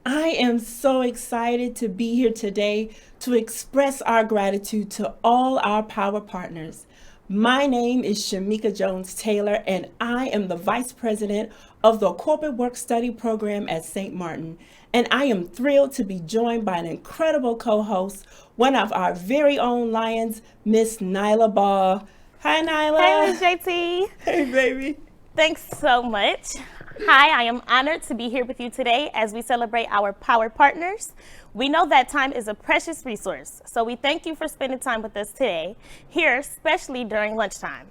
I am so excited to be here today to express our gratitude to all our power partners. My name is Shamika Jones Taylor, and I am the Vice President of the Corporate Work Study Program at St. Martin. And I am thrilled to be joined by an incredible co host, one of our very own Lions, Miss Nyla Ball. Hi, Hey, Nyla. Miss JT. Hey, baby. Thanks so much. Hi, I am honored to be here with you today as we celebrate our power partners. We know that time is a precious resource, so we thank you for spending time with us today, here, especially during lunchtime.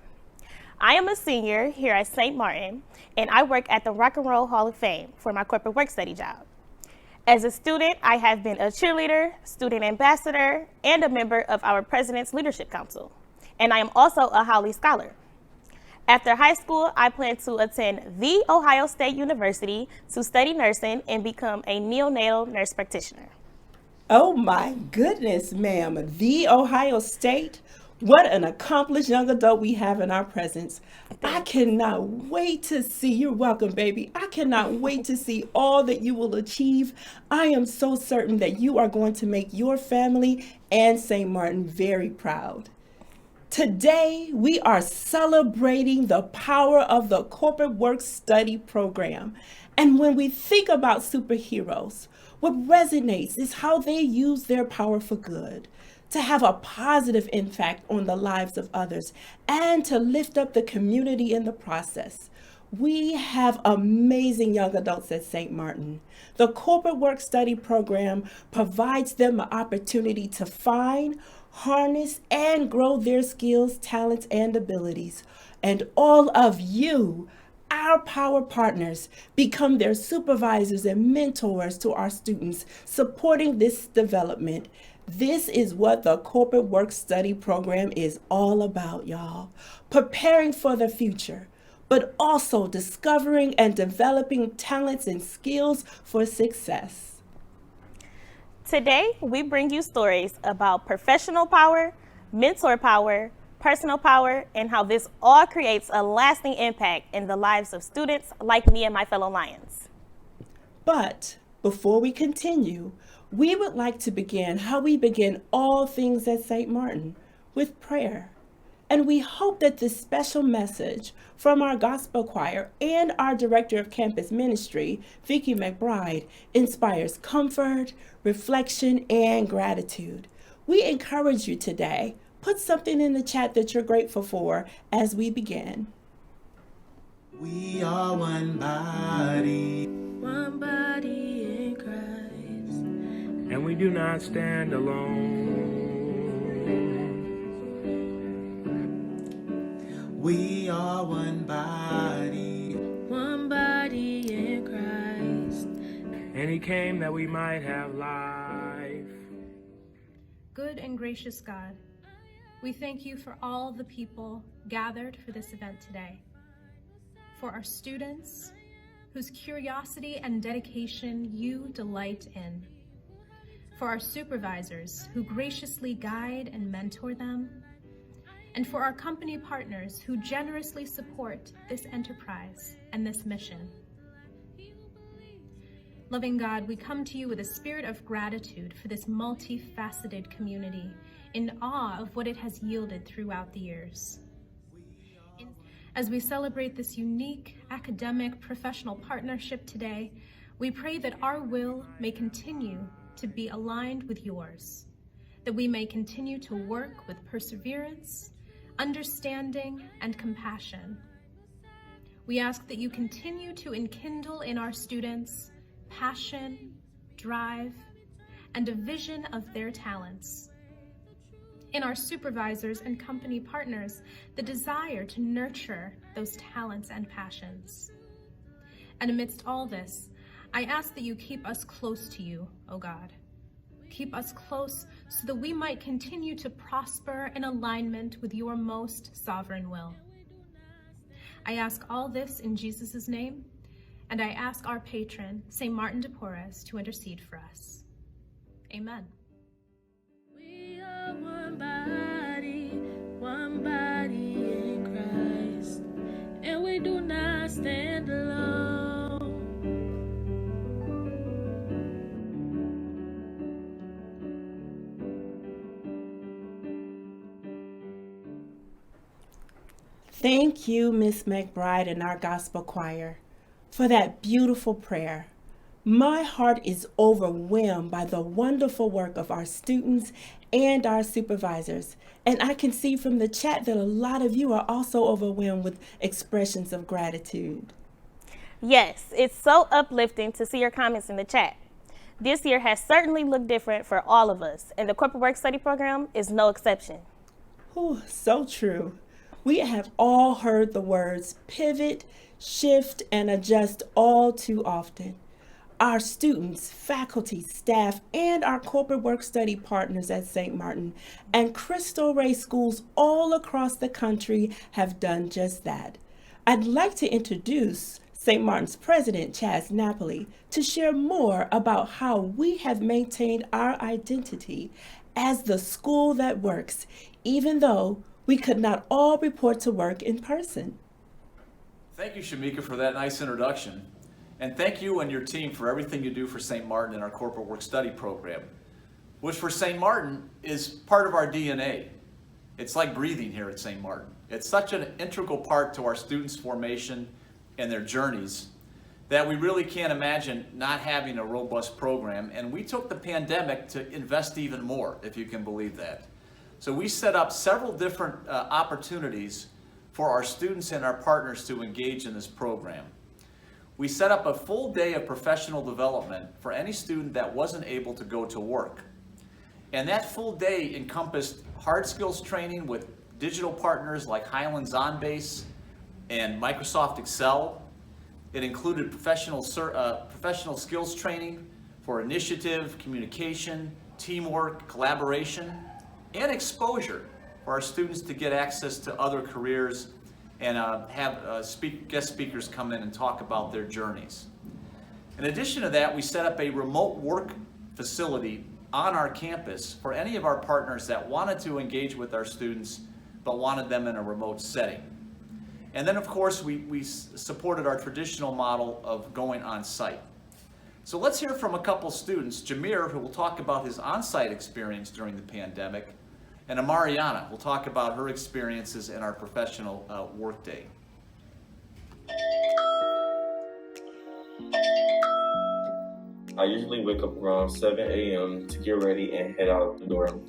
I am a senior here at St. Martin, and I work at the Rock and Roll Hall of Fame for my corporate work study job. As a student, I have been a cheerleader, student ambassador, and a member of our President's Leadership Council. And I am also a Howley Scholar. After high school, I plan to attend The Ohio State University to study nursing and become a neonatal nurse practitioner. Oh my goodness, ma'am. The Ohio State. What an accomplished young adult we have in our presence. I cannot wait to see. You're welcome, baby. I cannot wait to see all that you will achieve. I am so certain that you are going to make your family and St. Martin very proud. Today, we are celebrating the power of the Corporate Work Study Program. And when we think about superheroes, what resonates is how they use their power for good, to have a positive impact on the lives of others, and to lift up the community in the process. We have amazing young adults at St. Martin. The Corporate Work Study Program provides them an opportunity to find, harness, and grow their skills, talents, and abilities. And all of you, our power partners, become their supervisors and mentors to our students, supporting this development. This is what the Corporate Work Study Program is all about, y'all. Preparing for the future, but also discovering and developing talents and skills for success. Today, we bring you stories about professional power, mentor power, personal power, and how this all creates a lasting impact in the lives of students like me and my fellow Lions. But before we continue, we would like to begin how we begin all things at St. Martin, with prayer. And we hope that this special message from our gospel choir and our director of campus ministry, Vicki McBride, inspires comfort, reflection, and gratitude. We encourage you today. Put something in the chat that you're grateful for as we begin. We are one body in Christ, and we do not stand alone. We are one body in Christ. And he came that we might have life. Good and gracious God, we thank you for all the people gathered for this event today, for our students whose curiosity and dedication you delight in, for our supervisors who graciously guide and mentor them, and for our company partners who generously support this enterprise and this mission. Loving God, we come to you with a spirit of gratitude for this multifaceted community, in awe of what it has yielded throughout the years. As we celebrate this unique academic professional partnership today, we pray that our will may continue to be aligned with yours, that we may continue to work with perseverance, understanding, and compassion. We ask that you continue to enkindle in our students passion, drive, and a vision of their talents. In our supervisors and company partners, the desire to nurture those talents and passions. And amidst all this, I ask that you keep us close to you, O God. Keep us close so that we might continue to prosper in alignment with your most sovereign will. I ask all this in Jesus' name, and I ask our patron, St. Martin de Porres, to intercede for us. Amen. We are one body in Christ, and we do not stand alone. Thank you, Miss McBride and our gospel choir, for that beautiful prayer. My heart is overwhelmed by the wonderful work of our students and our supervisors. And I can see from the chat that a lot of you are also overwhelmed with expressions of gratitude. Yes, it's so uplifting to see your comments in the chat. This year has certainly looked different for all of us, and the Corporate Work Study program is no exception. Ooh, so true. We have all heard the words pivot, shift, and adjust all too often. Our students, faculty, staff, and our corporate work study partners at St. Martin and Cristo Rey schools all across the country have done just that. I'd like to introduce St. Martin's president, Chaz Napoli, to share more about how we have maintained our identity as the school that works, even though we could not all report to work in person. Thank you, Shamika, for that nice introduction. And thank you and your team for everything you do for St. Martin and our Corporate Work Study program, which for St. Martin is part of our DNA. It's like breathing here at St. Martin. It's such an integral part to our students' formation and their journeys that we really can't imagine not having a robust program. And we took the pandemic to invest even more, if you can believe that. So we set up several different opportunities for our students and our partners to engage in this program. We set up a full day of professional development for any student that wasn't able to go to work. And that full day encompassed hard skills training with digital partners like Highlands OnBase and Microsoft Excel. It included professional skills training for initiative, communication, teamwork, collaboration, and exposure for our students to get access to other careers and have guest speakers come in and talk about their journeys. In addition to that, we set up a remote work facility on our campus for any of our partners that wanted to engage with our students but wanted them in a remote setting. And then, of course, we supported our traditional model of going on site. So let's hear from a couple students, Jameer, who will talk about his on-site experience during the pandemic, and Amariana will talk about her experiences in our professional workday. I usually wake up around 7 a.m. to get ready and head out the door.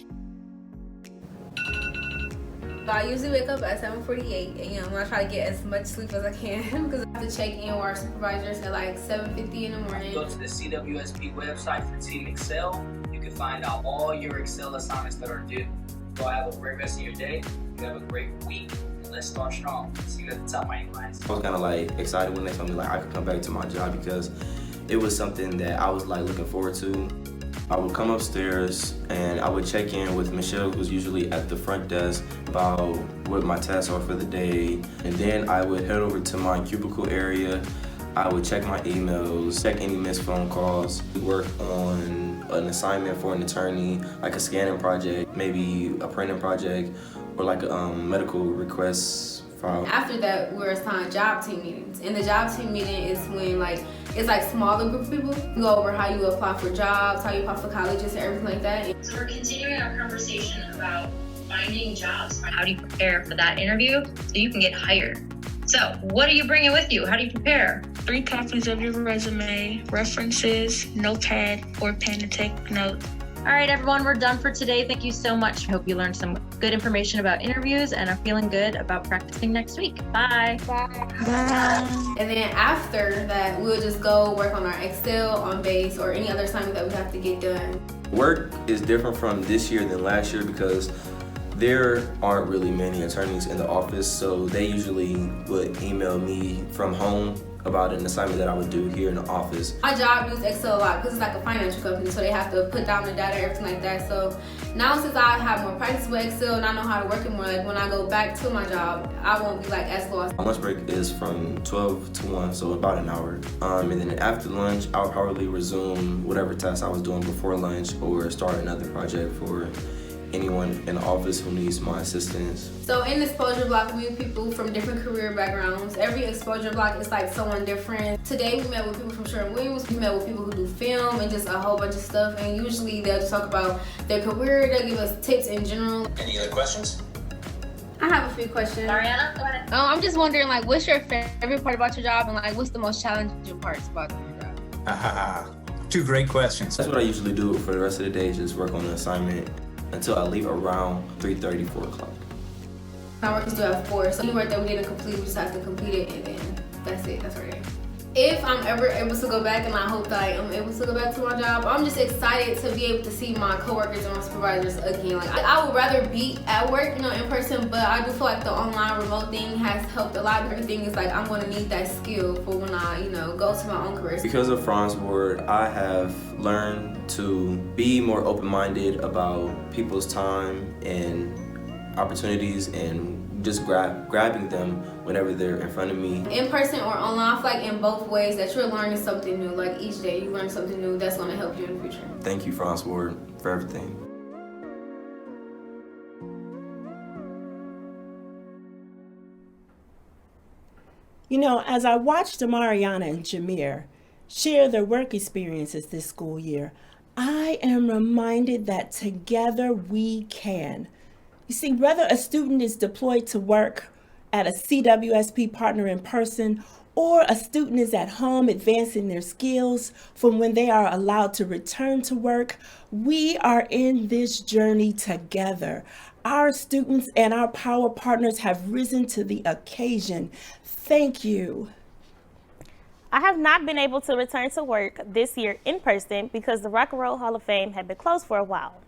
I usually wake up at 7:48 a.m. I try to get as much sleep as I can because I have to check in with our supervisors at like 7:50 in the morning. Go to the CWSP website for Team Excel. You can find out all your Excel assignments that are due. Go have a great rest of your day. You have a great week. And let's start strong. See you at the top, my clients. I was kind of like excited when they told me like I could come back to my job because it was something that I was like looking forward to. I would come upstairs and I would check in with Michelle, who's usually at the front desk, about what my tasks are for the day. And then I would head over to my cubicle area. I would check my emails, check any missed phone calls, work on an assignment for an attorney, like a scanning project, maybe a printing project, or like a medical request file. After that, we're assigned job team meetings. And the job team meeting is when it's like smaller group of people. We go over how you apply for jobs, how you apply for colleges and everything like that. So we're continuing our conversation about finding jobs. How do you prepare for that interview so you can get hired? So what are you bringing with you? How do you prepare? 3 copies of your resume, references, notepad, or pen to take notes. All right, everyone, we're done for today. Thank you so much. I hope you learned some good information about interviews and are feeling good about practicing next week. Bye. Bye. Bye. And then after that, we'll just go work on our Excel, on base, or any other assignment that we have to get done. Work is different from this year than last year because there aren't really many attorneys in the office, so they usually would email me from home about an assignment that I would do here in the office. My job uses Excel a lot because it's like a financial company, so they have to put down the data, everything like that. So now since I have more practice with Excel and I know how to work it more, like when I go back to my job, I won't be like as lost. My lunch break is from 12 to 1, so about an hour. And then after lunch, I'll probably resume whatever task I was doing before lunch or start another project for anyone in the office who needs my assistance. So in the exposure block, we meet people from different career backgrounds. Every exposure block is like someone different. Today we met with people from Sherwin-Williams. We met with people who do film and just a whole bunch of stuff. And usually they'll just talk about their career. They'll give us tips in general. Any other questions? I have a few questions. Mariana, go ahead. I'm just wondering, like, what's your favorite part about your job, and like, what's the most challenging parts about your job? Two great questions. That's what I usually do for the rest of the day, is just work on the assignment until I leave around 3:30, 4 o'clock. My work is due at 4, so any work that we didn't complete, we just have to complete it, and then that's it. That's right. If I'm ever able to go back, and I hope that I am able to go back to my job, I'm just excited to be able to see my coworkers and my supervisors again. Like, I would rather be at work, in person, but I do feel like the online remote thing has helped a lot. Everything is like, I'm gonna need that skill for when I, go to my own career. Because of Franz Board, I have learned to be more open-minded about people's time and opportunities, and just grabbing them whenever they're in front of me. In person or online, I feel like in both ways that you're learning something new. Like each day you learn something new that's gonna help you in the future. Thank you, Franz Board, for everything. As I watched Mariana and Jameer share their work experiences this school year, I am reminded that together we can. You see, whether a student is deployed to work at a CWSP partner in person, or a student is at home advancing their skills from when they are allowed to return to work, we are in this journey together. Our students and our power partners have risen to the occasion. Thank you. I have not been able to return to work this year in person because the Rock and Roll Hall of Fame had been closed for a while.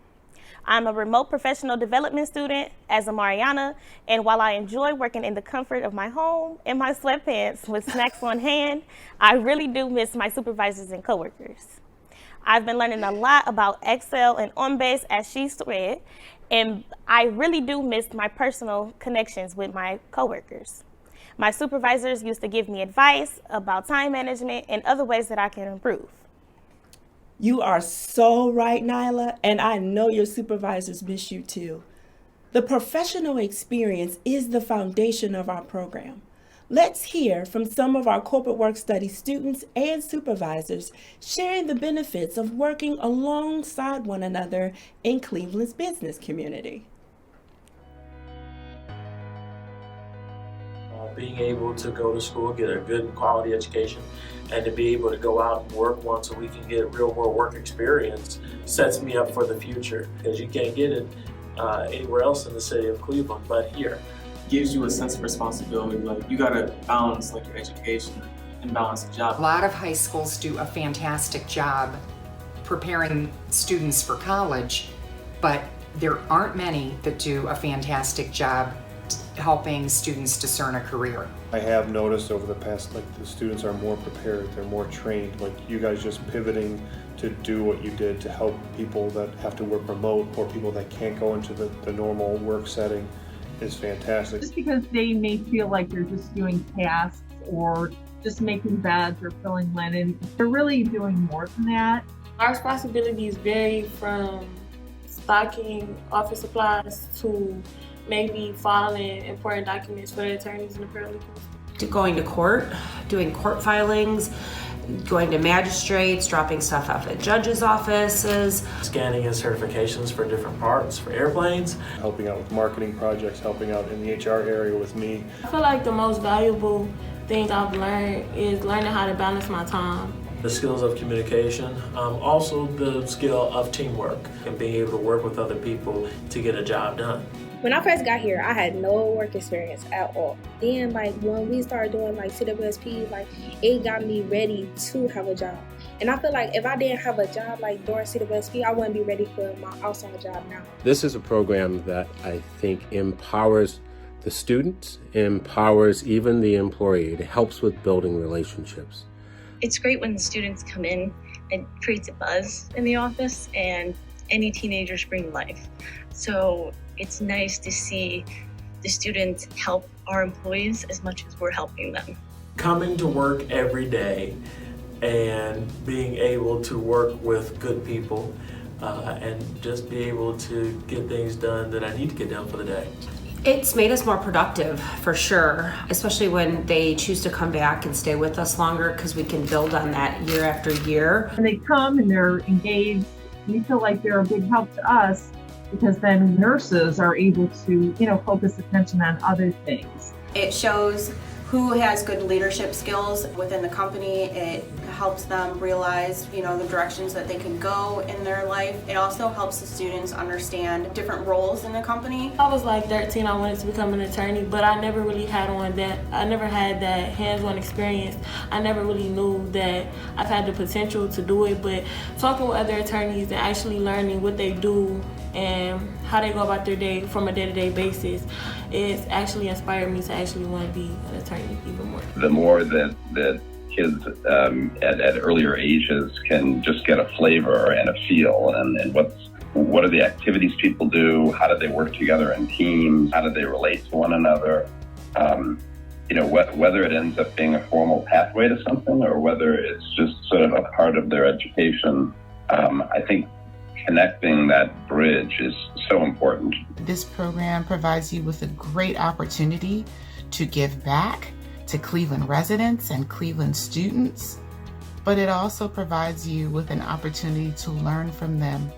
I'm a remote professional development student as a Mariana, and while I enjoy working in the comfort of my home in my sweatpants with snacks on hand, I really do miss my supervisors and coworkers. I've been learning a lot about Excel and OnBase, as she said, and I really do miss my personal connections with my coworkers. My supervisors used to give me advice about time management and other ways that I can improve. You are so right, Nyla, and I know your supervisors miss you too. The professional experience is the foundation of our program. Let's hear from some of our corporate work study students and supervisors sharing the benefits of working alongside one another in Cleveland's business community. Being able to go to school, get a good quality education, and to be able to go out and work once a week and get real world work experience sets me up for the future, because you can't get it anywhere else in the city of Cleveland but here. Gives you a sense of responsibility. Like, you gotta balance your education and balance the job. A lot of high schools do a fantastic job preparing students for college, but there aren't many that do a fantastic job helping students discern a career. I have noticed over the past, the students are more prepared, they're more trained. You guys just pivoting to do what you did to help people that have to work remote or people that can't go into the normal work setting is fantastic. Just because they may feel like they're just doing tasks or just making beds or filling linen, they're really doing more than that. Our responsibilities vary from stocking office supplies to maybe filing important documents for the attorneys and the paralegals. Going to court, doing court filings, going to magistrates, dropping stuff off at judges' offices. Scanning and certifications for different parts for airplanes. Helping out with marketing projects, helping out in the HR area with me. I feel like the most valuable things I've learned is learning how to balance my time. The skills of communication, also the skill of teamwork and being able to work with other people to get a job done. When I first got here, I had no work experience at all. Then when we started doing CWSP, it got me ready to have a job. And I feel like if I didn't have a job during CWSP, I wouldn't be ready for my outside job now. This is a program that I think empowers the students, empowers even the employee. It helps with building relationships. It's great when the students come in and creates a buzz in the office, and any teenagers bring life. So it's nice to see the students help our employees as much as we're helping them. Coming to work every day and being able to work with good people and just be able to get things done that I need to get done for the day. It's made us more productive, for sure, especially when they choose to come back and stay with us longer, because we can build on that year after year. When they come and they're engaged, we feel like they're a big help to us, because then nurses are able to, focus attention on other things. It shows who has good leadership skills within the company. It helps them realize, the directions that they can go in their life. It also helps the students understand different roles in the company. I was like 13, I wanted to become an attorney, but I never really had that hands-on experience. I never really knew that I've had the potential to do it, but talking with other attorneys and actually learning what they do and how they go about their day from a day-to-day basis, it's actually inspired me to actually want to be an attorney even more. The more that kids at earlier ages can just get a flavor and a feel, and what are the activities people do, how do they work together in teams, how do they relate to one another, whether it ends up being a formal pathway to something or whether it's just sort of a part of their education, I think connecting that bridge is so important. This program provides you with a great opportunity to give back to Cleveland residents and Cleveland students, but it also provides you with an opportunity to learn from them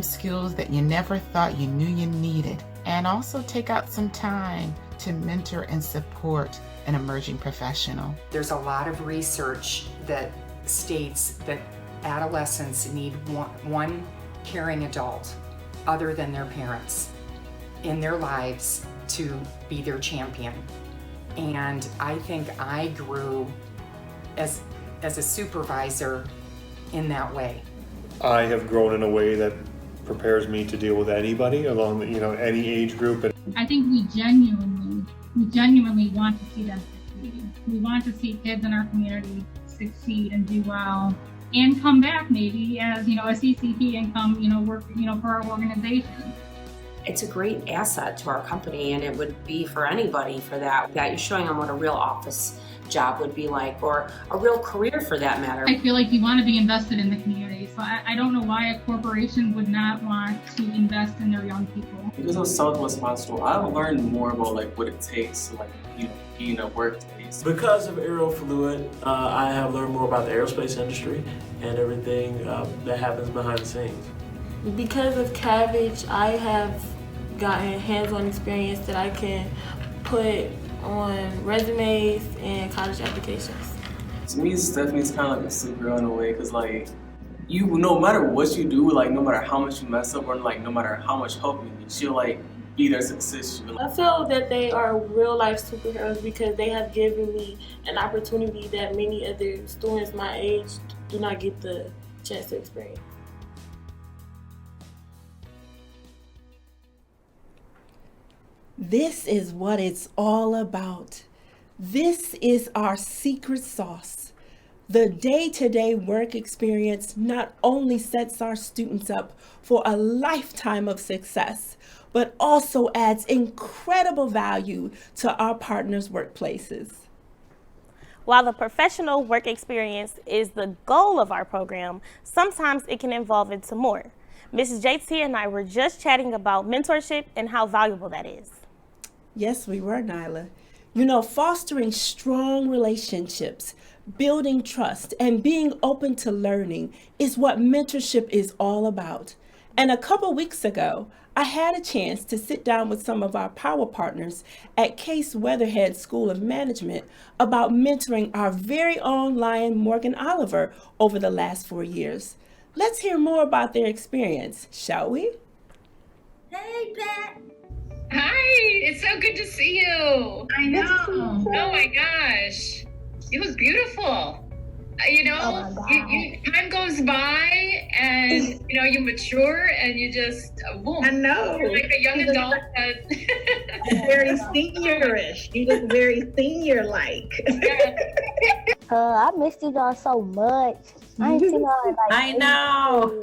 skills that you never thought you knew you needed, and also take out some time to mentor and support an emerging professional. There's a lot of research that states that adolescents need one caring adult other than their parents in their lives to be their champion. And I think I grew as a supervisor in that way. I have grown in a way that prepares me to deal with anybody along any age group. I think we genuinely want to see them succeed. We want to see kids in our community succeed and do well, and come back maybe as, a CCP and come, work, for our organization. It's a great asset to our company, and it would be for anybody for that you're showing them what a real office job would be like, or a real career for that matter. I feel like you want to be invested in the community, so I don't know why a corporation would not want to invest in their young people. Because of Southwest Hospital, I've learned more about what it takes to be in a workplace. Because of Aerofluid, I have learned more about the aerospace industry and everything that happens behind the scenes. Because of Cabbage, I have gotten hands-on experience that I can put on resumes and college applications. To me, Stephanie's kind of like a superhero in a way, because no matter what you do, no matter how much you mess up or no matter how much help you need, she'll be there to assist you. I feel that they are real life superheroes because they have given me an opportunity that many other students my age do not get the chance to experience. This is what it's all about. This is our secret sauce. The day-to-day work experience not only sets our students up for a lifetime of success, but also adds incredible value to our partners' workplaces. While the professional work experience is the goal of our program, sometimes it can evolve into more. Mrs. JT and I were just chatting about mentorship and how valuable that is. Yes, we were, Nyla. Fostering strong relationships, building trust, and being open to learning is what mentorship is all about. And a couple weeks ago, I had a chance to sit down with some of our power partners at Case Weatherhead School of Management about mentoring our very own Lion Morgan Oliver over the last 4 years. Let's hear more about their experience, shall we? Hey, Pat. Hi, it's so good to see you. I know. Oh my gosh, you look beautiful. Time goes by and you mature and you just boom. I know. You're like a young adult. Very seniorish. You look very senior-like. I missed you guys so much. I ain't seen y'all in I know.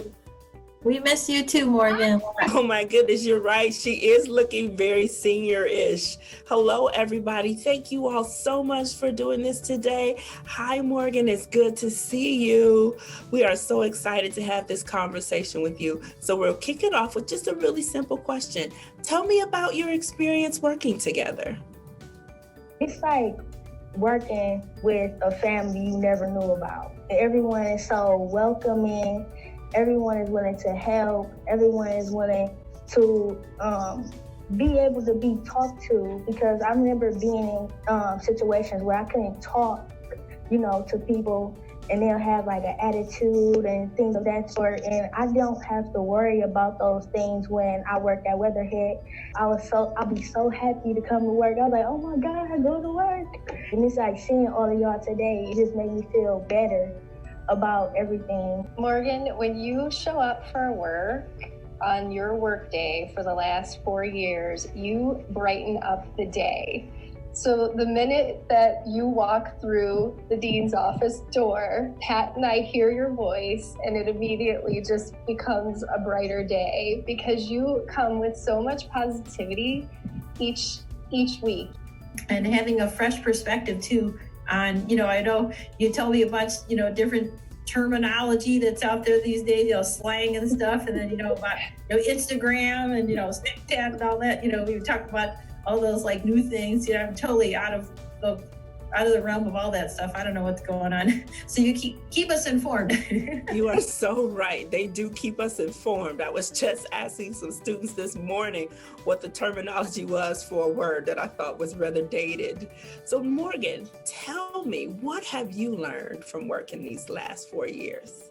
We miss you too, Morgan. Oh my goodness, you're right. She is looking very senior-ish. Hello, everybody. Thank you all so much for doing this today. Hi, Morgan. It's good to see you. We are so excited to have this conversation with you. So we'll kick it off with just a really simple question. Tell me about your experience working together. It's like working with a family you never knew about. Everyone is so welcoming everyone is willing to help, everyone is willing to be able to be talked to, because I remember being in situations where I couldn't talk, to people, and they'll have like an attitude and things of that sort, and I don't have to worry about those things when I work at Weatherhead. I'll be so happy to come to work. I was like, oh my God, I go to work. And it's like seeing all of y'all today, it just made me feel better about everything. Morgan, when you show up for work on your work day for the last 4 years, you brighten up the day. So the minute that you walk through the dean's office door, Pat and I hear your voice, and it immediately just becomes a brighter day because you come with so much positivity each week. And having a fresh perspective too on, I know you told me a bunch, different terminology that's out there these days, slang and stuff, and then, about, Instagram and, Snapchat and all that, we talk about all those like new things. I'm totally out of the realm of all that stuff. I don't know what's going on. So you keep us informed. You are so right. They do keep us informed. I was just asking some students this morning what the terminology was for a word that I thought was rather dated. So Morgan, tell me, what have you learned from working these last 4 years?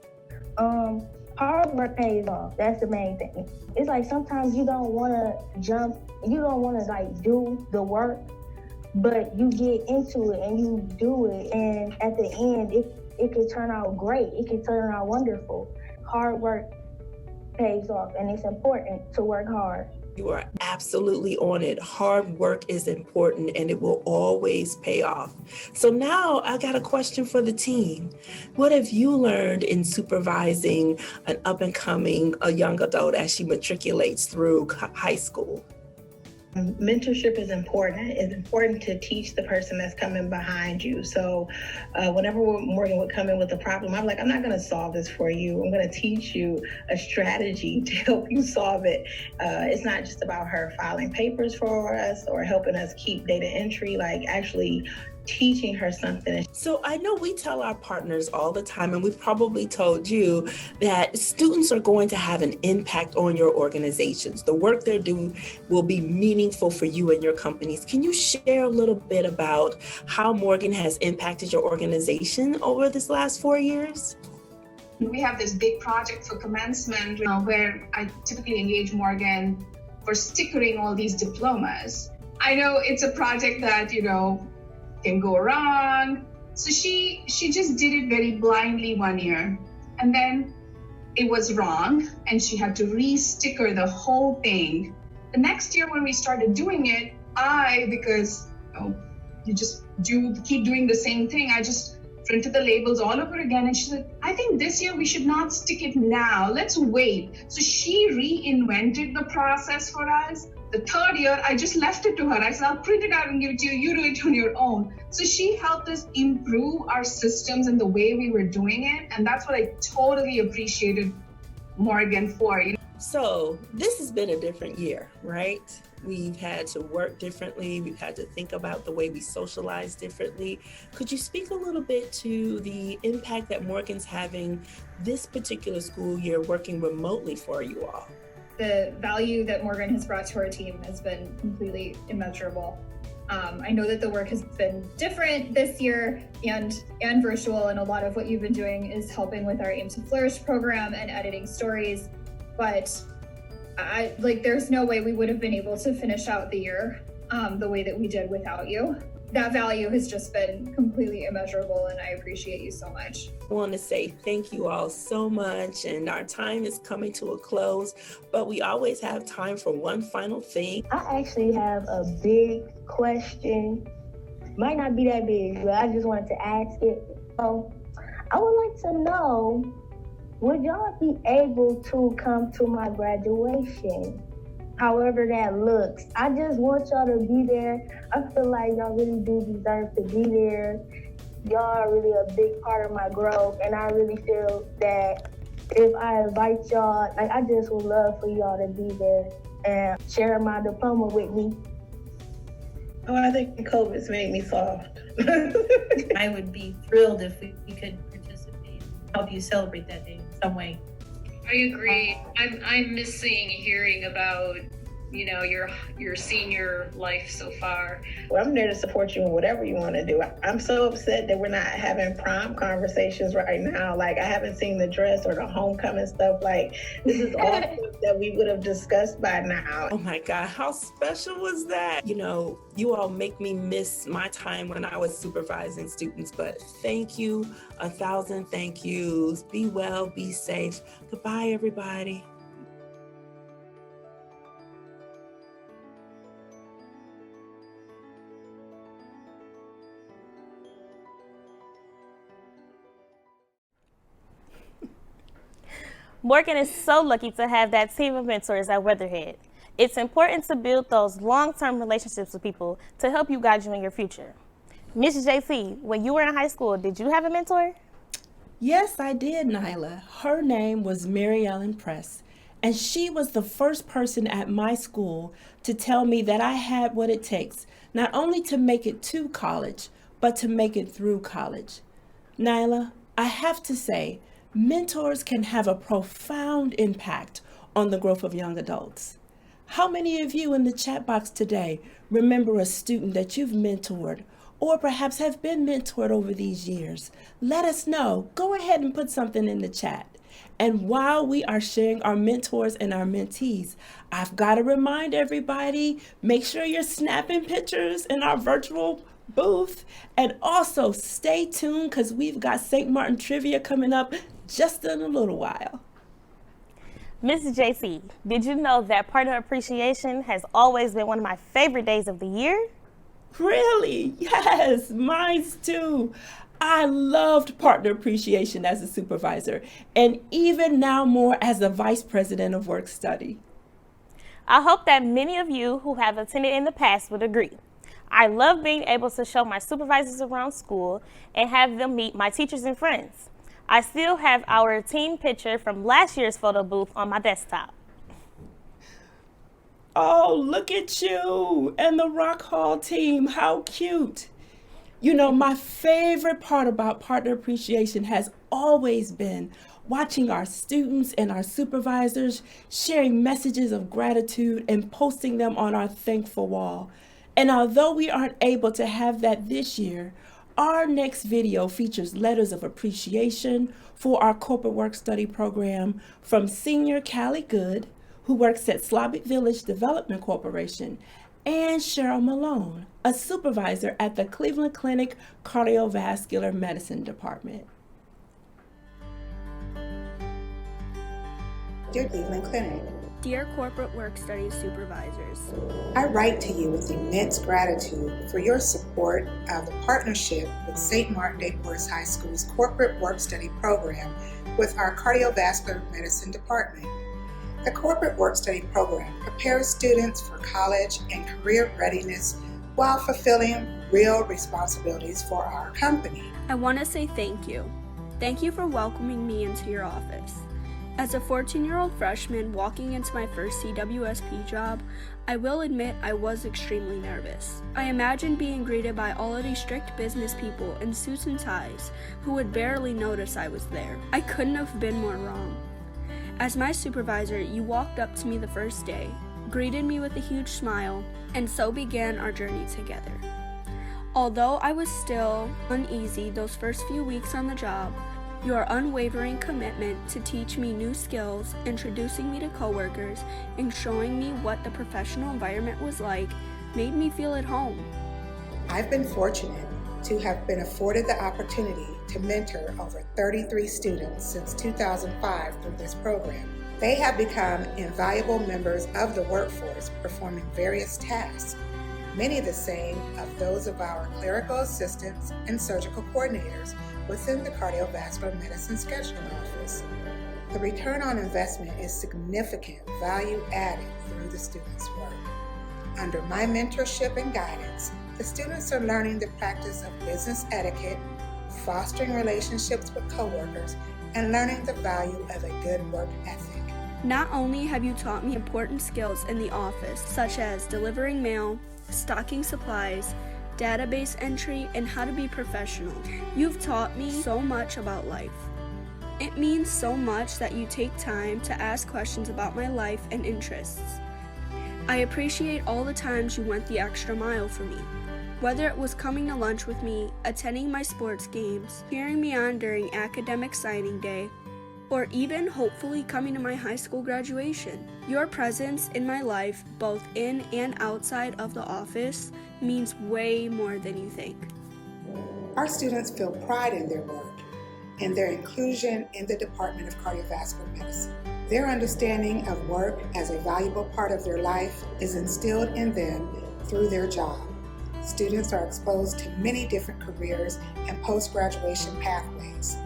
Hard work pays off. That's the main thing. It's like sometimes you don't want to jump, you don't want to like do the work, but you get into it and you do it, and at the end it can turn out great. It can turn out wonderful. Hard work pays off, and it's important to work hard. You are absolutely on it. Hard work is important and it will always pay off. So now I got a question for the team. What have you learned in supervising an up-and-coming, a young adult as she matriculates through high school? Mentorship is important. It's important to teach the person that's coming behind you. So whenever Morgan would come in with a problem, I'm like, I'm not going to solve this for you. I'm going to teach you a strategy to help you solve it. It's not just about her filing papers for us or helping us keep data entry, like actually teaching her something. So I know we tell our partners all the time, and we've probably told you, that students are going to have an impact on your organizations. The work they're doing will be meaningful for you and your companies. Can you share a little bit about how Morgan has impacted your organization over this last 4 years? We have this big project for commencement where I typically engage Morgan for stickering all these diplomas. I know it's a project that, can go wrong. So she just did it very blindly one year, and then it was wrong and she had to re-sticker the whole thing. The next year when we started doing it, because you just keep doing the same thing, I just printed the labels all over again, and she said, I think this year we should not stick it now, let's wait. So she reinvented the process for us. The third year, I just left it to her. I said, I'll print it out and give it to you. You do it on your own. So she helped us improve our systems and the way we were doing it. And that's what I totally appreciated Morgan for. So this has been a different year, right? We've had to work differently. We've had to think about the way we socialize differently. Could you speak a little bit to the impact that Morgan's having this particular school year working remotely for you all? The value that Morgan has brought to our team has been completely immeasurable. I know that the work has been different this year and virtual, and a lot of what you've been doing is helping with our Aim to Flourish program and editing stories, but there's no way we would have been able to finish out the year the way that we did without you. That value has just been completely immeasurable, and I appreciate you so much. I want to say thank you all so much, and our time is coming to a close, but we always have time for one final thing. I actually have a big question. Might not be that big, but I just wanted to ask it. So I would like to know, would y'all be able to come to my graduation? However that looks. I just want y'all to be there. I feel like y'all really do deserve to be there. Y'all are really a big part of my growth, and I really feel that if I invite y'all, I just would love for y'all to be there and share my diploma with me. Oh, I think COVID's made me soft. I would be thrilled if we could participate and help you celebrate that day in some way. I agree. I'm missing hearing about, you know, your senior life so far. Well, I'm there to support you in whatever you want to do. I'm so upset that we're not having prom conversations right now. Like, I haven't seen the dress or the homecoming stuff. Like, this is all stuff that we would have discussed by now. Oh my God, how special was that? You know, you all make me miss my time when I was supervising students, but thank you, 1,000 thank yous. Be well, be safe. Goodbye, everybody. Morgan is so lucky to have that team of mentors at Weatherhead. It's important to build those long-term relationships with people to help you guide you in your future. Miss JC, when you were in high school, did you have a mentor? Yes, I did, Nyla. Her name was Mary Ellen Press, and she was the first person at my school to tell me that I had what it takes, not only to make it to college, but to make it through college. Nyla, I have to say, mentors can have a profound impact on the growth of young adults. How many of you in the chat box today remember a student that you've mentored or perhaps have been mentored over these years? Let us know. Go ahead and put something in the chat. And while we are sharing our mentors and our mentees, I've got to remind everybody, make sure you're snapping pictures in our virtual booth. And also stay tuned because we've got St. Martin trivia coming up just in a little while. Mrs. JC, did you know that Partner Appreciation has always been one of my favorite days of the year? Really? Yes, mine too. I loved Partner Appreciation as a supervisor, and even now more as the Vice President of Work Study. I hope that many of you who have attended in the past would agree. I love being able to show my supervisors around school and have them meet my teachers and friends. I still have our team picture from last year's photo booth on my desktop. Oh, look at you and the Rock Hall team. How cute. You know, my favorite part about Partner Appreciation has always been watching our students and our supervisors sharing messages of gratitude and posting them on our thankful wall. And although we aren't able to have that this year, our next video features letters of appreciation for our corporate work study program from Senior Callie Good, who works at Slavic Village Development Corporation, and Cheryl Malone, a supervisor at the Cleveland Clinic Cardiovascular Medicine Department. Dear Cleveland Clinic, Dear Corporate Work Study Supervisors, I write to you with immense gratitude for your support of the partnership with St. Martin de Porres High School's Corporate Work Study program with our Cardiovascular Medicine Department. The Corporate Work Study program prepares students for college and career readiness while fulfilling real responsibilities for our company. I want to say thank you. Thank you for welcoming me into your office. As a 14-year-old freshman walking into my first CWSP job, I will admit I was extremely nervous. I imagined being greeted by all of these strict business people in suits and ties who would barely notice I was there. I couldn't have been more wrong. As my supervisor, you walked up to me the first day, greeted me with a huge smile, and so began our journey together. Although I was still uneasy those first few weeks on the job, your unwavering commitment to teach me new skills, introducing me to coworkers, and showing me what the professional environment was like made me feel at home. I've been fortunate to have been afforded the opportunity to mentor over 33 students since 2005 through this program. They have become invaluable members of the workforce performing various tasks, many the same of those of our clerical assistants and surgical coordinators within the cardiovascular medicine scheduling office. The return on investment is significant value added through the students' work. Under my mentorship and guidance, the students are learning the practice of business etiquette, fostering relationships with coworkers, and learning the value of a good work ethic. Not only have you taught me important skills in the office, such as delivering mail, stocking supplies, database entry, and how to be professional, you've taught me so much about life. It means so much that you take time to ask questions about my life and interests. I appreciate all the times you went the extra mile for me. Whether it was coming to lunch with me, attending my sports games, cheering me on during academic signing day, or even hopefully coming to my high school graduation. Your presence in my life, both in and outside of the office, means way more than you think. Our students feel pride in their work and their inclusion in the Department of Cardiovascular Medicine. Their understanding of work as a valuable part of their life is instilled in them through their job. Students are exposed to many different careers and post-graduation pathways.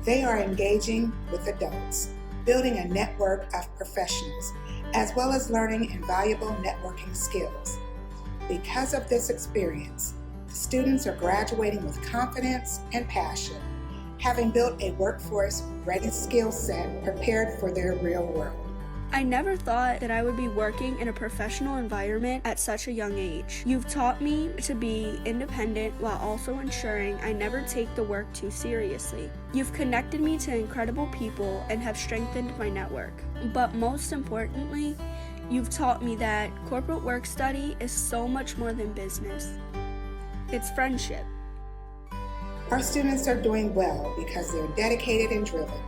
They are engaging with adults, building a network of professionals, as well as learning invaluable networking skills. Because of this experience, the students are graduating with confidence and passion, having built a workforce-ready skill set prepared for their real world. I never thought that I would be working in a professional environment at such a young age. You've taught me to be independent while also ensuring I never take the work too seriously. You've connected me to incredible people and have strengthened my network. But most importantly, you've taught me that corporate work study is so much more than business. It's friendship. Our students are doing well because they're dedicated and driven,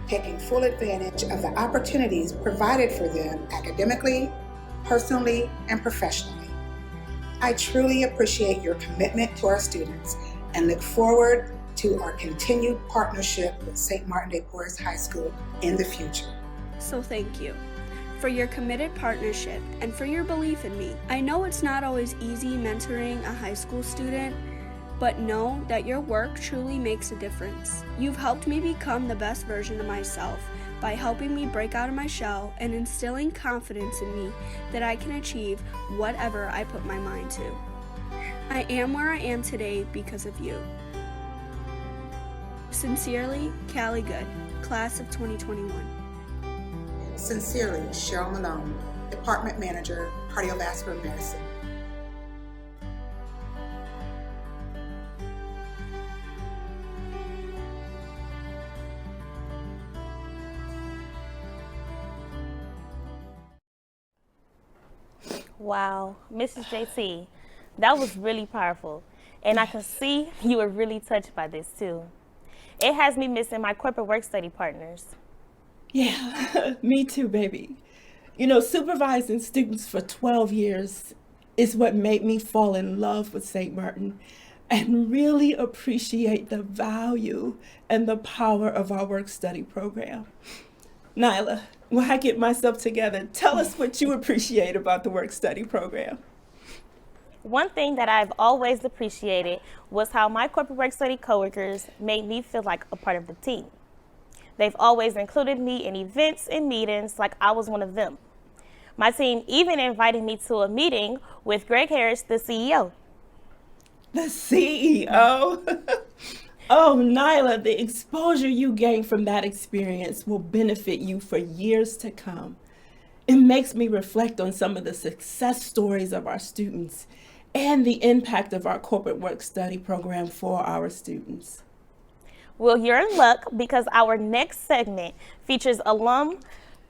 taking full advantage of the opportunities provided for them academically, personally, and professionally. I truly appreciate your commitment to our students and look forward to our continued partnership with St. Martin de Porres High School in the future. So thank you for your committed partnership and for your belief in me. I know it's not always easy mentoring a high school student, but know that your work truly makes a difference. You've helped me become the best version of myself by helping me break out of my shell and instilling confidence in me that I can achieve whatever I put my mind to. I am where I am today because of you. Sincerely, Callie Good, Class of 2021. Sincerely, Cheryl Malone, Department Manager, Cardiovascular Medicine. Wow, Mrs. JT, that was really powerful. And I can see you were really touched by this too. It has me missing my corporate work study partners. Yeah, me too, baby. You know, supervising students for 12 years is what made me fall in love with St. Martin and really appreciate the value and the power of our work study program. Nyla, while I get myself together, tell us what you appreciate about the work study program. One thing that I've always appreciated was how my corporate work study coworkers made me feel like a part of the team. They've always included me in events and meetings like I was one of them. My team even invited me to a meeting with Greg Harris, the CEO. The CEO? Oh, Nyla, the exposure you gain from that experience will benefit you for years to come. It makes me reflect on some of the success stories of our students and the impact of our corporate work study program for our students. Well, you're in luck because our next segment features alum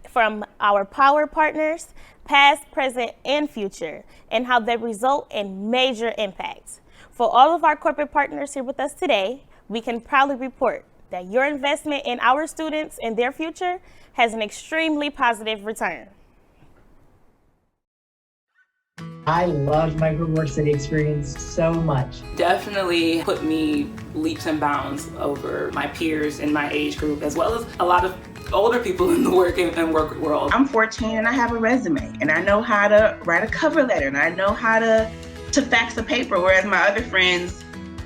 from our Power Partners, past, present, and future, and how they result in major impacts. For all of our corporate partners here with us today, we can proudly report that your investment in our students and their future has an extremely positive return. I loved my group work study experience so much. Definitely put me leaps and bounds over my peers in my age group, as well as a lot of older people in the work and work world. I'm 14 and I have a resume, and I know how to write a cover letter, and I know how to fax a paper, whereas my other friends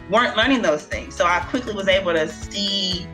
weren't learning those things. So I quickly was able to see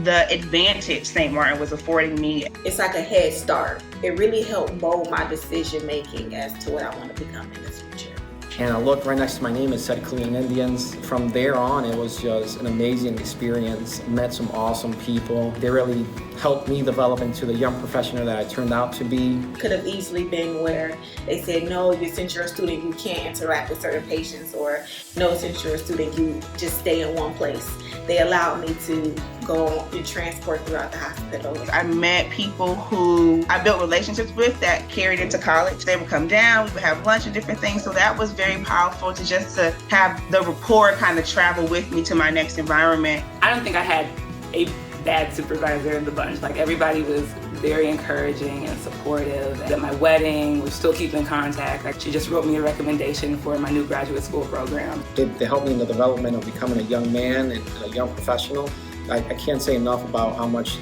the advantage St. Martin was affording me. It's like a head start. It really helped mold my decision making as to what I want to become in the future. And I looked right next to my name, it said Korean Indians. From there on, it was just an amazing experience. Met some awesome people. They really helped me develop into the young professional that I turned out to be. Could have easily been where they said, no, since you're a student, you can't interact with certain patients, or no, since you're a student, you just stay in one place. They allowed me to go and transport throughout the hospital. I met people who I built relationships with that carried into college. They would come down, we would have lunch and different things. So that was very powerful to have the rapport kind of travel with me to my next environment. I don't think I had a bad supervisor in the bunch. Like, everybody was very encouraging and supportive. At my wedding, we still keep in contact. Like, she just wrote me a recommendation for my new graduate school program. They helped me in the development of becoming a young man and a young professional. I can't say enough about how much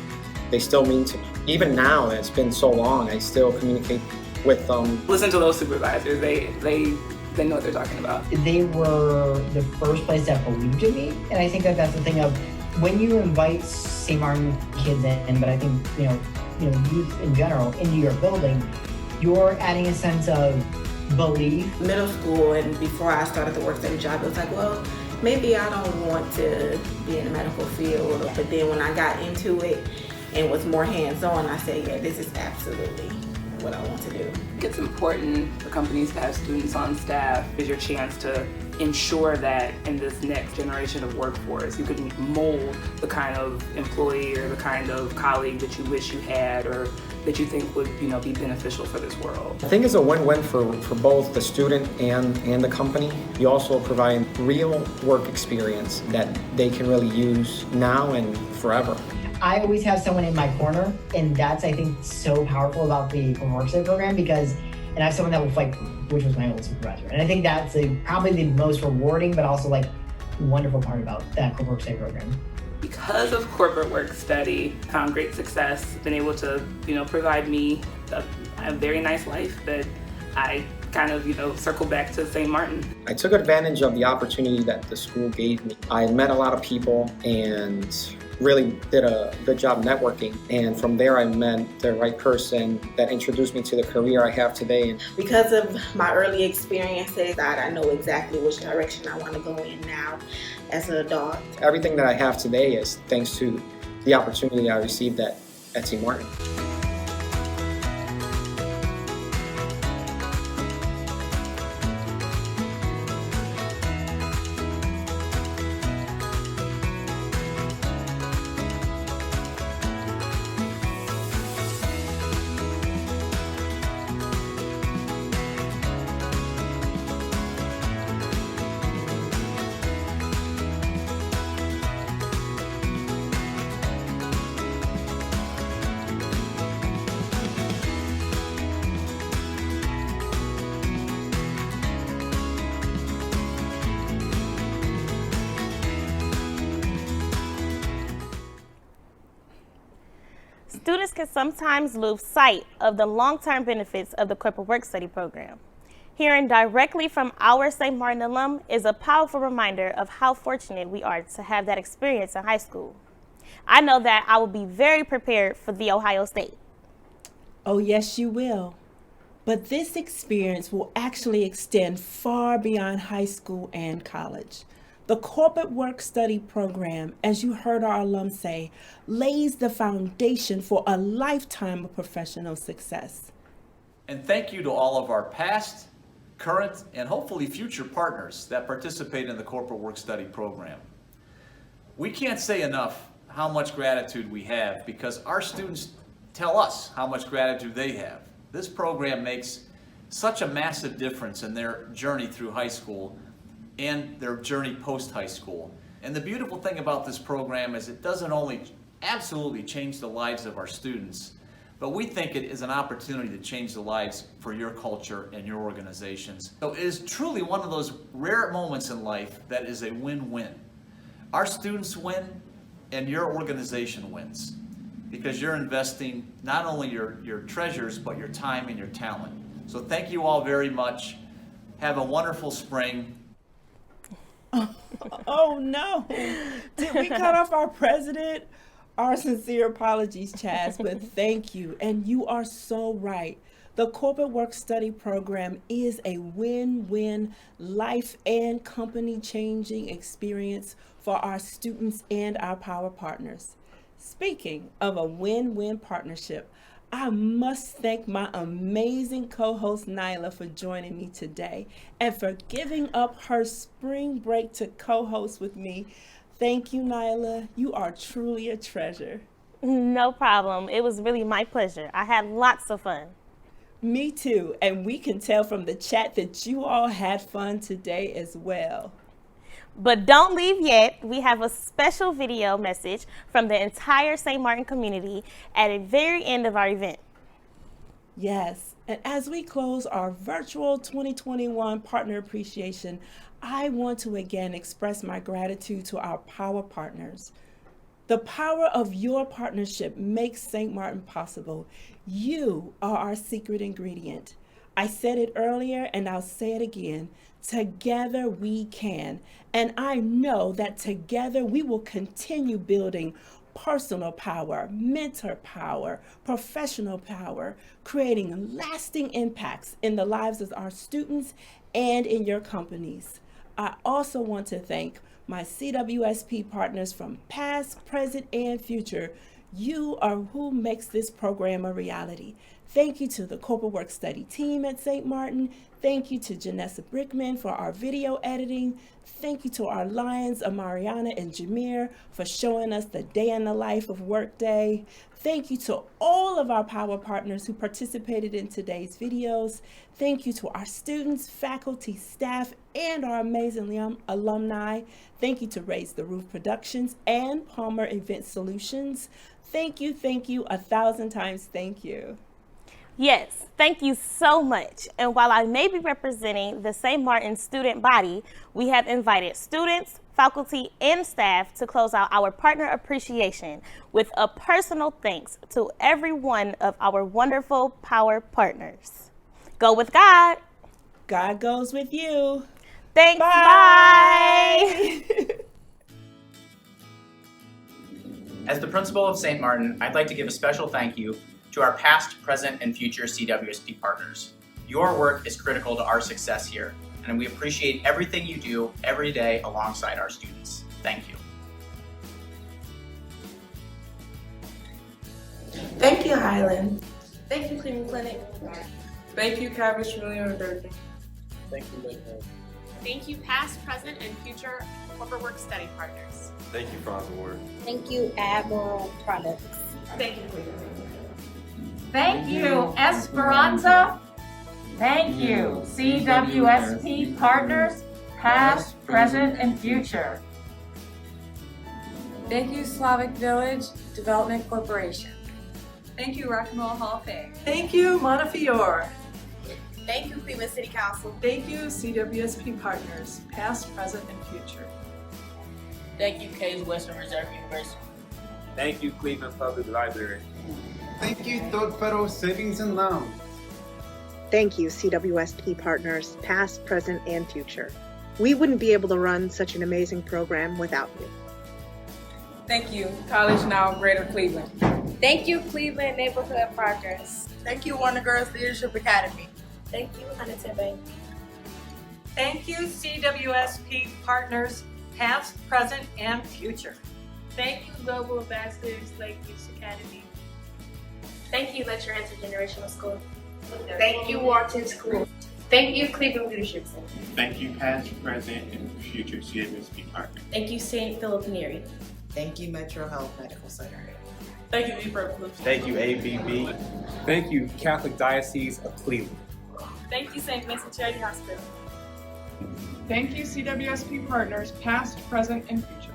they still mean to me. Even now, it's been so long, I still communicate with them. Listen to those supervisors. They know what they're talking about. They were the first place that believed in me, and I think that that's the thing of when you invite St. Martin kids in, but I think youth in general into your building, you're adding a sense of belief. Middle school and before I started the work study job, it was like, well, maybe I don't want to be in the medical field. But then when I got into it and was more hands-on, I said, yeah, this is absolutely what I want to do. It's important for companies to have students on staff. It's your chance to ensure that in this next generation of workforce, you can mold the kind of employee or the kind of colleague that you wish you had or that you think would be beneficial for this world. I think it's a win-win for both the student and the company. You also provide real work experience that they can really use now and forever. I always have someone in my corner, and that's, I think, so powerful about the Worksite program and I have someone that will fight for me, which was my old supervisor. And I think that's probably the most rewarding, but also wonderful part about that Worksite program. Because of corporate work study, found great success, been able to, provide me a very nice life that I kind of, circle back to St. Martin. I took advantage of the opportunity that the school gave me. I met a lot of people and really did a good job networking. And from there, I met the right person that introduced me to the career I have today. Because of my early experiences, I know exactly which direction I want to go in now as an adult. Everything that I have today is thanks to the opportunity I received at St. Martin. Students can sometimes lose sight of the long-term benefits of the corporate work study program. Hearing directly from our St. Martin alum is a powerful reminder of how fortunate we are to have that experience in high school. I know that I will be very prepared for the Ohio State. Oh, yes, you will. But this experience will actually extend far beyond high school and college. The corporate work study program, as you heard our alum say, lays the foundation for a lifetime of professional success. And thank you to all of our past, current, and hopefully future partners that participate in the corporate work study program. We can't say enough how much gratitude we have because our students tell us how much gratitude they have. This program makes such a massive difference in their journey through high school and their journey post-high school. And the beautiful thing about this program is it doesn't only absolutely change the lives of our students, but we think it is an opportunity to change the lives for your culture and your organizations. So it is truly one of those rare moments in life that is a win-win. Our students win and your organization wins because you're investing not only your treasures, but your time and your talent. So thank you all very much. Have a wonderful spring. Oh no, did we cut off our president? Our sincere apologies, Chaz, but thank you. And you are so right. The corporate work study program is a win-win life and company changing experience for our students and our power partners. Speaking of a win-win partnership, I must thank my amazing co-host Nyla for joining me today and for giving up her spring break to co-host with me. Thank you, Nyla. You are truly a treasure. No problem. It was really my pleasure. I had lots of fun. Me too. And we can tell from the chat that you all had fun today as well. But don't leave yet. We have a special video message from the entire St. Martin community at the very end of our event. Yes, and as we close our virtual 2021 Partner Appreciation, I want to again express my gratitude to our Power Partners. The power of your partnership makes St. Martin possible. You are our secret ingredient. I said it earlier and I'll say it again. Together we can. And I know that together we will continue building personal power, mentor power, professional power, creating lasting impacts in the lives of our students and in your companies. I also want to thank my CWSP partners from past, present, and future. You are who makes this program a reality. Thank you to the Corporate Work Study team at St. Martin. Thank you to Janessa Brickman for our video editing. Thank you to our Lions, Amariana and Jameer, for showing us the day in the life of Workday. Thank you to all of our Power Partners who participated in today's videos. Thank you to our students, faculty, staff, and our amazing alumni. Thank you to Raise the Roof Productions and Palmer Event Solutions. Thank you, 1,000 times thank you. Yes, thank you so much. And while I may be representing the St. Martin student body, we have invited students, faculty, and staff to close out our partner appreciation with a personal thanks to every one of our wonderful Power Partners. Go with God. God goes with you. Thanks. Bye. As the principal of St. Martin, I'd like to give a special thank you to our past, present, and future CWSP partners. Your work is critical to our success here, and we appreciate everything you do every day alongside our students. Thank you. Thank you, Highland. Thank you, Cleveland Clinic. Thank you, Cabbage Familiar Thursday. Thank you, Lincoln. Thank you, past, present, and future Corporate Work Study partners. Thank you, Franz Award. Thank you, Admiral Products. Thank you, Cleveland. Thank you, Esperanza. Thank you, CWSP partners, past, present, and future. Thank you, Slavic Village Development Corporation. Thank you, Rock and Roll Hall of Fame. Thank you, Montefiore. Thank you, Cleveland City Council. Thank you, CWSP partners, past, present, and future. Thank you, Case Western Reserve University. Thank you, Cleveland Public Library. Thank you, Third Federal Savings and Loan. Thank you, CWSP partners, past, present, and future. We wouldn't be able to run such an amazing program without you. Thank you, College Now Greater Cleveland. Thank you, Cleveland Neighborhood Partners. Thank you, Wonder Girls Leadership Academy. Thank you, Huntington Bank. Thank you, CWSP partners, past, present, and future. Thank you, Global Ambassadors Lake Beach Academy. Thank you, Let Your Intergenerational School. Thank you, Wharton School. Thank you, Cleveland Leadership Center. Thank you, past, present, and future CWSP partners. Thank you, St. Philip Neri. Thank you, Metro Health Medical Center. Thank you, Ebro. Thank you, ABB. Thank you, Catholic Diocese of Cleveland. Thank you, St. Vincent Charity Hospital. Thank you, CWSP partners, past, present, and future.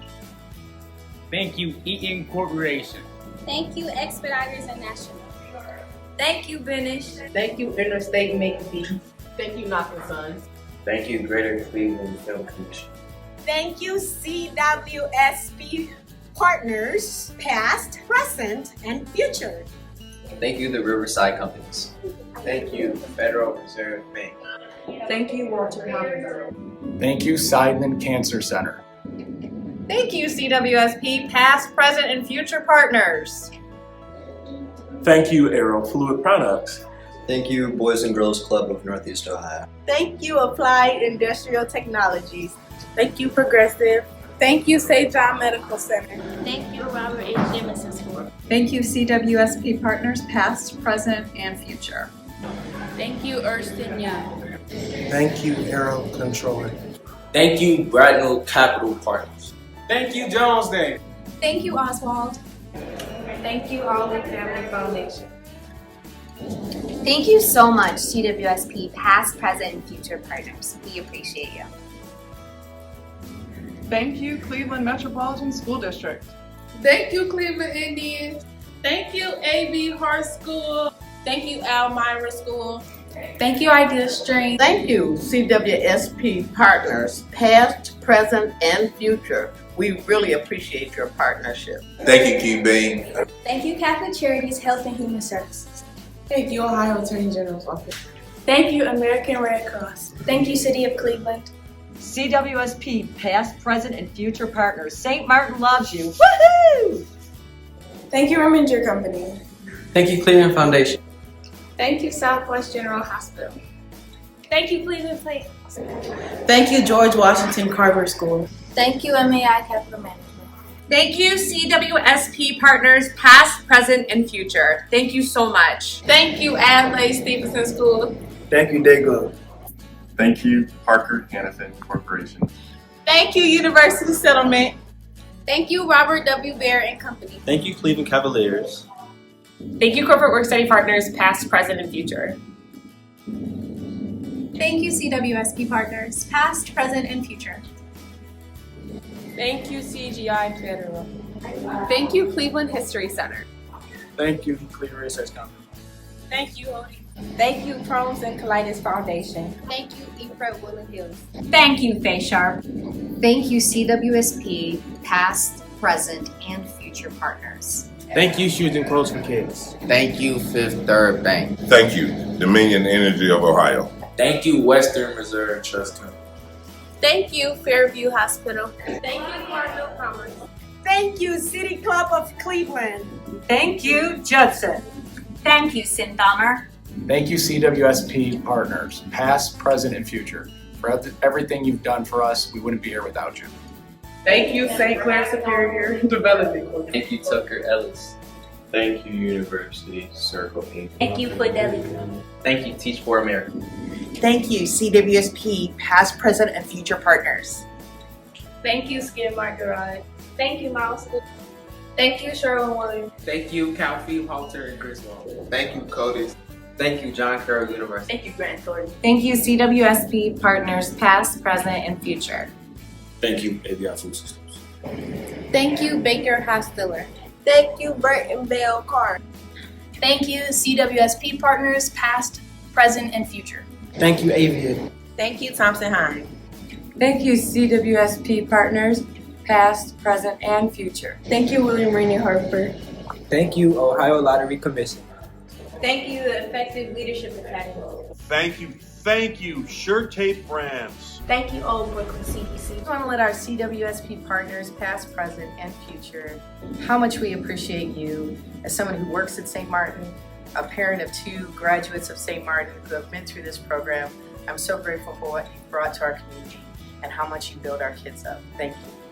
Thank you, Eaton Corporation. Thank you, Expeditors and National. Thank you, Benish. Thank you, Interstate Make-A-Fee. Thank you, Knox and Sons. Thank you, Greater Cleveland Film Commission. Thank you, CWSP partners, past, present, and future. Thank you, the Riverside Companies. Thank you, Federal Reserve Bank. Thank you, Walter Howard. Thank you, Seidman Cancer Center. Thank you, CWSP past, present, and future partners. Thank you, Aero Fluid Products. Thank you, Boys and Girls Club of Northeast Ohio. Thank you, Applied Industrial Technologies. Thank you, Progressive. Thank you, St. John Medical Center. Thank you, Robert H. Jemison School. Thank you, CWSP partners, past, present, and future. Thank you, Ernst & Young. Thank you, Aero Controller. Thank you, Bradnell Capital Partners. Thank you, Jones Day. Thank you, Oswald. Thank you, Olive Family Foundation. Thank you so much, CWSP past, present, and future partners. We appreciate you. Thank you, Cleveland Metropolitan School District. Thank you, Cleveland Indians. Thank you, A.B. Hart School. Thank you, Almira School. Thank you, Idea Stream. Thank you, CWSP partners, past, present, and future. We really appreciate your partnership. Thank you, Key Bean. Thank you, Catholic Charities, Health and Human Services. Thank you, Ohio Attorney General's Office. Thank you, American Red Cross. Thank you, City of Cleveland. CWSP past, present, and future partners. St. Martin loves you. Woohoo! Thank you, Reminger Company. Thank you, Cleveland Foundation. Thank you, Southwest General Hospital. Thank you, Cleveland Plains. Thank you, George Washington Carver School. Thank you, MAI Capital Management. Thank you, CWSP partners, past, present, and future. Thank you so much. Thank you, Adlai Stevenson School. Thank you, Dayglow. Thank you, Parker Hannafin Corporation. Thank you, University Settlement. Thank you, Robert W. Baer and Company. Thank you, Cleveland Cavaliers. Thank you, Corporate Work Study partners, past, present, and future. Thank you, CWSP partners, past, present, and future. Thank you, CGI Federal. Thank you, Cleveland History Center. Thank you, Cleveland Research Company. Thank you, Odie. Thank you, Crohn's and Colitis Foundation. Thank you, Efred Woodland Hills. Thank you, Faye Sharp. Thank you, CWSP past, present, and future partners. Thank you, Shoes and Clothes for Kids. Thank you, Fifth Third Bank. Thank you, Dominion Energy of Ohio. Thank you, Western Reserve Trust Company. Thank you, Fairview Hospital. Thank you, Cardinal Commerce. Thank you, City Club of Cleveland. Thank you, Judson. Thank you, Sindomer. Thank you, CWSP partners, past, present, and future. For everything you've done for us, we wouldn't be here without you. Thank you, St. Clair Superior Development Corporation. Thank you, Tucker Ellis. Thank you, University Circle Inc. Thank you, Fidelity. Thank you, Teach for America. Thank you, CWSP past, present, and future partners. Thank you, Skidmore Garage. Thank you, Miles School. Thank you, Sherwin-Williams. Thank you, Calfee, Halter, and Griswold. Thank you, Cody. Thank you, John Carroll University. Thank you, Grant Thornton. Thank you, CWSP partners, past, present, and future. Thank you, ABI Food Systems. Thank you, Baker Hostiller. Thank you, Burton Bell Carr. Thank you, CWSP partners, past, present, and future. Thank you, Avian. Thank you, Thompson Hine. Thank you, CWSP partners, past, present, and future. Thank you, William Rainey Harper. Thank you, Ohio Lottery Commission. Thank you, the Effective Leadership Academy. Thank you, Sure Tape Brands. Thank you, Old Brooklyn CDC. I just want to let our CWSP partners, past, present, and future, how much we appreciate you as someone who works at St. Martin, a parent of 2 graduates of St. Martin who have been through this program. I'm so grateful for what you've brought to our community and how much you build our kids up. Thank you.